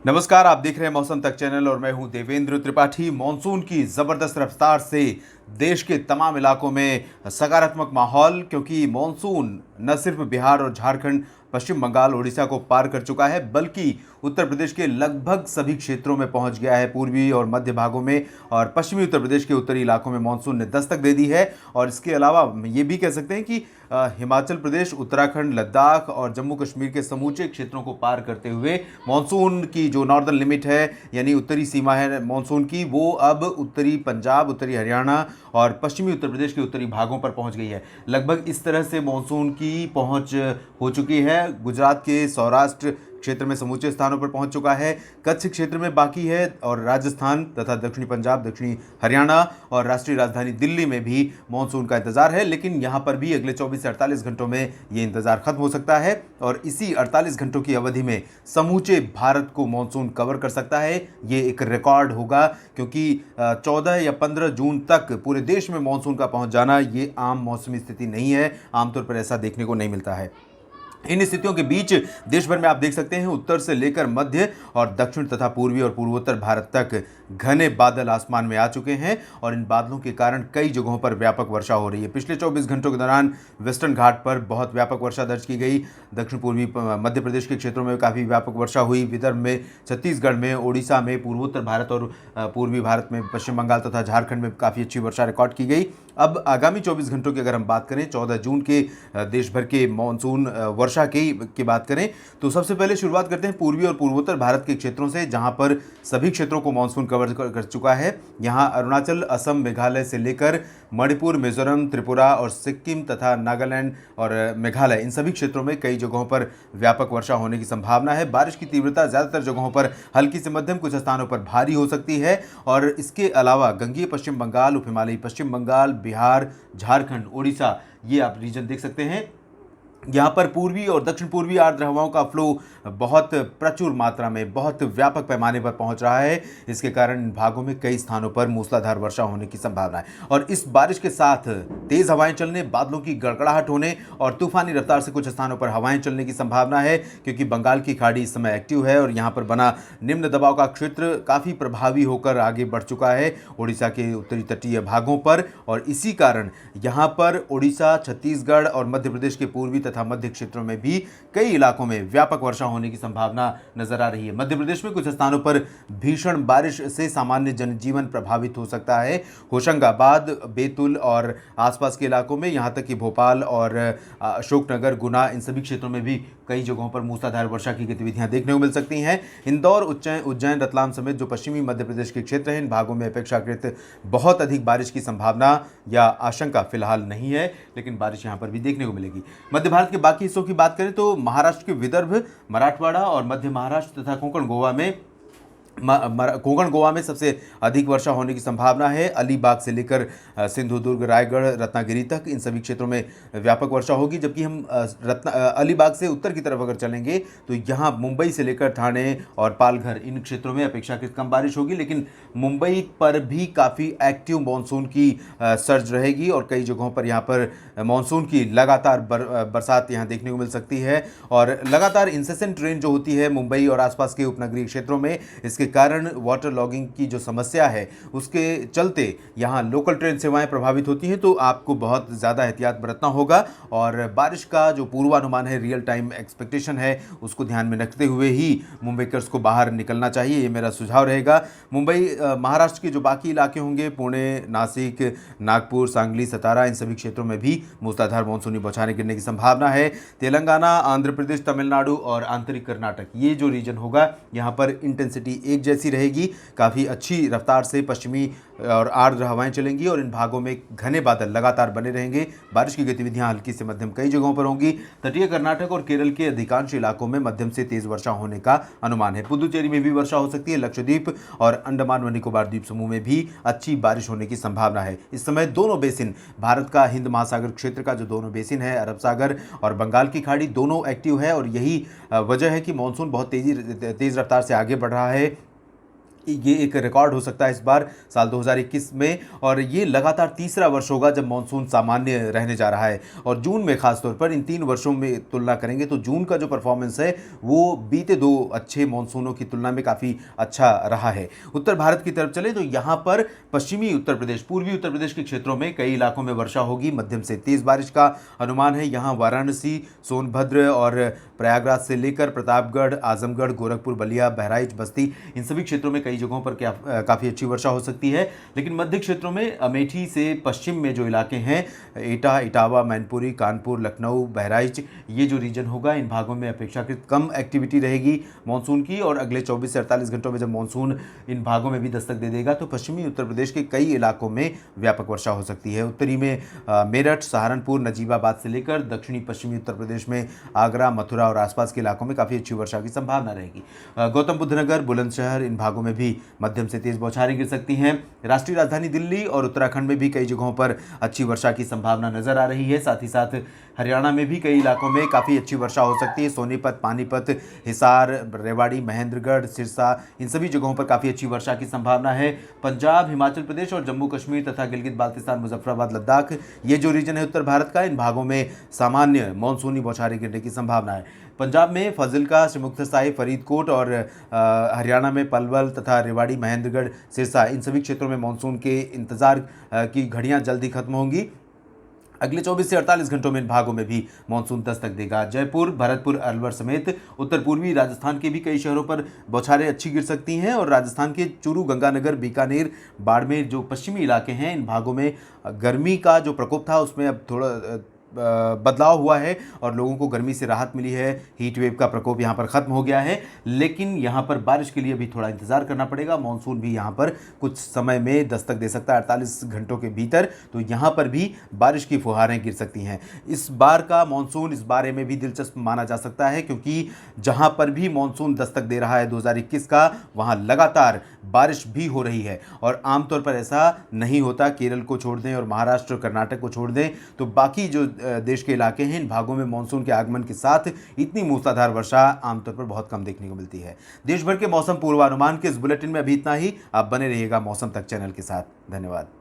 नमस्कार, आप देख रहे हैं मौसम तक चैनल और मैं हूं देवेंद्र त्रिपाठी। मॉनसून की ज़बरदस्त रफ्तार से देश के तमाम इलाकों में सकारात्मक माहौल, क्योंकि मॉनसून न सिर्फ बिहार और झारखंड, पश्चिम बंगाल, उड़ीसा को पार कर चुका है, बल्कि उत्तर प्रदेश के लगभग सभी क्षेत्रों में पहुंच गया है। पूर्वी और मध्य भागों में और पश्चिमी उत्तर प्रदेश के उत्तरी इलाकों में मॉनसून ने दस्तक दे दी है। और इसके अलावा ये भी कह सकते हैं कि हिमाचल प्रदेश, उत्तराखंड, लद्दाख और जम्मू कश्मीर के समूचे क्षेत्रों को पार करते हुए मॉनसून की जो नॉर्दर्न लिमिट है, यानी उत्तरी सीमा है मॉनसून की, वो अब उत्तरी पंजाब, उत्तरी हरियाणा और पश्चिमी उत्तर प्रदेश के उत्तरी भागों पर पहुंच गई है। लगभग इस तरह से मॉनसून की पहुंच हो चुकी है। गुजरात के सौराष्ट्र क्षेत्र में समूचे स्थानों पर पहुंच चुका है, कच्छ क्षेत्र में बाकी है और राजस्थान तथा दक्षिणी पंजाब, दक्षिणी हरियाणा और राष्ट्रीय राजधानी दिल्ली में भी मॉनसून का इंतजार है। लेकिन यहां पर भी अगले 24 से 48 घंटों में ये इंतजार खत्म हो सकता है और इसी 48 घंटों की अवधि में समूचे भारत को मॉनसून कवर कर सकता है। ये एक रिकॉर्ड होगा, क्योंकि 14 या 15 जून तक पूरे देश में मॉनसून का पहुंच जाना ये आम मौसमी स्थिति नहीं है। आमतौर पर ऐसा देखने को नहीं मिलता है। इन स्थितियों के बीच देश भर में आप देख सकते हैं, उत्तर से लेकर मध्य और दक्षिण तथा पूर्वी और पूर्वोत्तर भारत तक घने बादल आसमान में आ चुके हैं और इन बादलों के कारण कई जगहों पर व्यापक वर्षा हो रही है। पिछले 24 घंटों के दौरान वेस्टर्न घाट पर बहुत व्यापक वर्षा दर्ज की गई। दक्षिण पूर्वी मध्य प्रदेश के क्षेत्रों में काफ़ी व्यापक वर्षा हुई। विदर्भ में, छत्तीसगढ़ में, ओडिशा में, पूर्वोत्तर भारत और पूर्वी भारत में, पश्चिम बंगाल तथा झारखंड में काफ़ी अच्छी वर्षा रिकॉर्ड की गई। अब आगामी 24 घंटों की अगर हम बात करें, 14 जून के देश भर के मानसून वर्षा की बात करें, तो सबसे पहले शुरुआत करते हैं पूर्वी और पूर्वोत्तर भारत के क्षेत्रों से, जहां पर सभी क्षेत्रों को मानसून कवर कर चुका है। यहां अरुणाचल, असम, मेघालय से लेकर मणिपुर, मिजोरम, त्रिपुरा और सिक्किम तथा नागालैंड और मेघालय, इन सभी क्षेत्रों में कई जगहों पर व्यापक वर्षा होने की संभावना है। बारिश की तीव्रता ज़्यादातर जगहों पर हल्की से मध्यम, कुछ स्थानों पर भारी हो सकती है। और इसके अलावा गंगीय पश्चिम बंगाल, उप हिमालयी पश्चिम बंगाल, बिहार, झारखंड, उड़ीसा, ये आप रीजन देख सकते हैं। यहाँ पर पूर्वी और दक्षिण पूर्वी आर्द्र हवाओं का फ्लो बहुत प्रचुर मात्रा में, बहुत व्यापक पैमाने पर पहुंच रहा है। इसके कारण इन भागों में कई स्थानों पर मूसलाधार वर्षा होने की संभावना है और इस बारिश के साथ तेज हवाएं चलने, बादलों की गड़गड़ाहट होने और तूफानी रफ्तार से कुछ स्थानों पर हवाएं चलने की संभावना है, क्योंकि बंगाल की खाड़ी इस समय एक्टिव है और यहाँ पर बना निम्न दबाव का क्षेत्र काफ़ी प्रभावी होकर आगे बढ़ चुका है उड़ीसा के उत्तरी तटीय भागों पर। और इसी कारण यहाँ पर उड़ीसा, छत्तीसगढ़ और मध्य प्रदेश के पूर्वी तथा मध्य क्षेत्रों में भी कई इलाकों में व्यापक वर्षा होने की संभावना नजर आ रही है। मध्य प्रदेश में कुछ स्थानों पर भीषण बारिश से सामान्य जनजीवन प्रभावित हो सकता है। होशंगाबाद, बैतूल और आसपास के इलाकों में, यहां तक कि भोपाल और अशोकनगर, गुना, इन सभी क्षेत्रों में भी कई जगहों पर मूसलाधार वर्षा की गतिविधियां देखने को मिल सकती हैं। इंदौर, उज्जैन, रतलाम समेत जो पश्चिमी मध्य प्रदेश के क्षेत्र हैं, इन भागों में अपेक्षाकृत बहुत अधिक बारिश की संभावना या आशंका फिलहाल नहीं है, लेकिन बारिश यहां पर भी देखने को मिलेगी। मध्य भारत के बाकी हिस्सों की बात करें तो महाराष्ट्र के विदर्भ, मराठवाड़ा और मध्य महाराष्ट्र तथा कोंकण गोवा में सबसे अधिक वर्षा होने की संभावना है। अलीबाग से लेकर सिंधुदुर्ग, रायगढ़, रत्नागिरी तक, इन सभी क्षेत्रों में व्यापक वर्षा होगी। जबकि हम अलीबाग से उत्तर की तरफ अगर चलेंगे तो यहाँ मुंबई से लेकर ठाणे और पालघर, इन क्षेत्रों में अपेक्षाकृत कम बारिश होगी, लेकिन मुंबई पर भी काफ़ी एक्टिव मानसून की सर्ज रहेगी और कई जगहों पर यहाँ पर मानसून की लगातार बरसात यहाँ देखने को मिल सकती है। और लगातार इंसेसेंट रेन जो होती है मुंबई और आसपास के उपनगरीय क्षेत्रों में, इसके कारण वाटर लॉगिंग की जो समस्या है उसके चलते यहाँ लोकल ट्रेन सेवाएं प्रभावित होती हैं। तो आपको बहुत ज़्यादा एहतियात बरतना होगा और बारिश का जो पूर्वानुमान है, रियल टाइम एक्सपेक्टेशन है, उसको ध्यान में रखते हुए ही मुंबईकर्स को बाहर निकलना चाहिए, ये मेरा सुझाव रहेगा। मुंबई, महाराष्ट्र के जो बाकी इलाके होंगे, पुणे, नासिक, नागपुर, सांगली, सतारा, इन सभी क्षेत्रों में भी मूसलाधार मानसूनी बौछारें गिरने की संभावना है। तेलंगाना, आंध्र प्रदेश, तमिलनाडु और आंतरिक कर्नाटक, ये जो रीजन होगा, यहाँ पर इंटेंसिटी एक जैसी रहेगी। काफ़ी अच्छी रफ्तार से पश्चिमी और आर्द्र हवाएं चलेंगी और इन भागों में घने बादल लगातार बने रहेंगे। बारिश की गतिविधियां हल्की से मध्यम कई जगहों पर होंगी। तटीय कर्नाटक और केरल के अधिकांश इलाकों में मध्यम से तेज वर्षा होने का अनुमान है। पुदुचेरी में भी वर्षा हो सकती है। लक्षद्वीप और अंडमान व निकोबार द्वीप समूह में भी अच्छी बारिश होने की संभावना है। इस समय दोनों बेसिन, भारत का हिंद महासागर क्षेत्र का जो दोनों बेसिन है, अरब सागर और बंगाल की खाड़ी, दोनों एक्टिव है और यही वजह है कि मानसून बहुत तेज रफ्तार से आगे बढ़ रहा है। ये एक रिकॉर्ड हो सकता है इस बार साल 2021 में, और ये लगातार तीसरा वर्ष होगा जब मानसून सामान्य रहने जा रहा है। और जून में खासतौर पर इन 3 वर्षों में तुलना करेंगे तो जून का जो परफॉर्मेंस है वो बीते 2 अच्छे मानसूनों की तुलना में काफ़ी अच्छा रहा है। उत्तर भारत की तरफ चले तो यहाँ पर पश्चिमी उत्तर प्रदेश, पूर्वी उत्तर प्रदेश के क्षेत्रों में कई इलाकों में वर्षा होगी, मध्यम से तेज़ बारिश का अनुमान है। यहाँ वाराणसी, सोनभद्र और प्रयागराज से लेकर प्रतापगढ़, आजमगढ़, गोरखपुर, बलिया, बहराइच, बस्ती, इन सभी क्षेत्रों में कई जगहों पर काफ़ी अच्छी वर्षा हो सकती है। लेकिन मध्य क्षेत्रों में अमेठी से पश्चिम में जो इलाके हैं, एटा, इटावा, मैनपुरी, कानपुर, लखनऊ, बहराइच, ये जो रीजन होगा, इन भागों में अपेक्षाकृत कम एक्टिविटी रहेगी मानसून की। और अगले 24 से 48 घंटों में जब मानसून इन भागों में भी दस्तक दे देगा तो पश्चिमी उत्तर प्रदेश के कई इलाकों में व्यापक वर्षा हो सकती है। उत्तरी में मेरठ, सहारनपुर, नजीबाबाद से लेकर दक्षिणी पश्चिमी उत्तर प्रदेश में आगरा, मथुरा और आसपास के इलाकों में काफ़ी अच्छी वर्षा की संभावना रहेगी। गौतम बुद्ध नगर, बुलंदशहर, इन भागों में भी मध्यम से तेज बौछारें गिर सकती हैं। राष्ट्रीय राजधानी दिल्ली और उत्तराखंड में भी कई जगहों पर अच्छी वर्षा की संभावना नजर आ रही है। साथ ही साथ हरियाणा में भी कई इलाकों में काफ़ी अच्छी वर्षा हो सकती है। सोनीपत, पानीपत, हिसार, रेवाड़ी, महेंद्रगढ़, सिरसा, इन सभी जगहों पर काफ़ी अच्छी वर्षा की संभावना है। पंजाब, हिमाचल प्रदेश और जम्मू कश्मीर तथा गिलगित बाल्तिस्तान, मुजफ्फराबाद, लद्दाख, ये जो रीजन है उत्तर भारत का, इन भागों में सामान्य मानसूनी बौछारें गिरने की संभावना है। पंजाब में फाजिल्का, मुक्तसर साहिब, फरीदकोट और हरियाणा में पलवल तथा रेवाड़ी, महेंद्रगढ़, सिरसा, इन सभी क्षेत्रों में मानसून के इंतजार की घड़ियां जल्दी खत्म होंगी। अगले 24 से 48 घंटों में इन भागों में भी मानसून दस्तक देगा। जयपुर, भरतपुर, अलवर समेत उत्तर पूर्वी राजस्थान के भी कई शहरों पर बौछारें अच्छी गिर सकती हैं। और राजस्थान के चूरू, गंगानगर, बीकानेर, बाड़मेर, जो पश्चिमी इलाके हैं, इन भागों में गर्मी का जो प्रकोप था उसमें अब थोड़ा बदलाव हुआ है और लोगों को गर्मी से राहत मिली है। हीट वेव का प्रकोप यहाँ पर ख़त्म हो गया है, लेकिन यहाँ पर बारिश के लिए भी थोड़ा इंतज़ार करना पड़ेगा। मानसून भी यहाँ पर कुछ समय में दस्तक दे सकता है 48 घंटों के भीतर, तो यहाँ पर भी बारिश की फुहारें गिर सकती हैं। इस बार का मानसून इस बारे में भी दिलचस्प माना जा सकता है, क्योंकि जहाँ पर भी मानसून दस्तक दे रहा है 2021 का, वहाँ लगातार बारिश भी हो रही है। और आमतौर पर ऐसा नहीं होता, केरल को छोड़ दें और महाराष्ट्र, कर्नाटक को छोड़ दें तो बाकी जो देश के इलाके हैं, इन भागों में मानसून के आगमन के साथ इतनी मूसलाधार वर्षा आमतौर पर बहुत कम देखने को मिलती है। देश भर के मौसम पूर्वानुमान के इस बुलेटिन में अभी इतना ही। आप बने रहिएगा मौसम तक चैनल के साथ। धन्यवाद।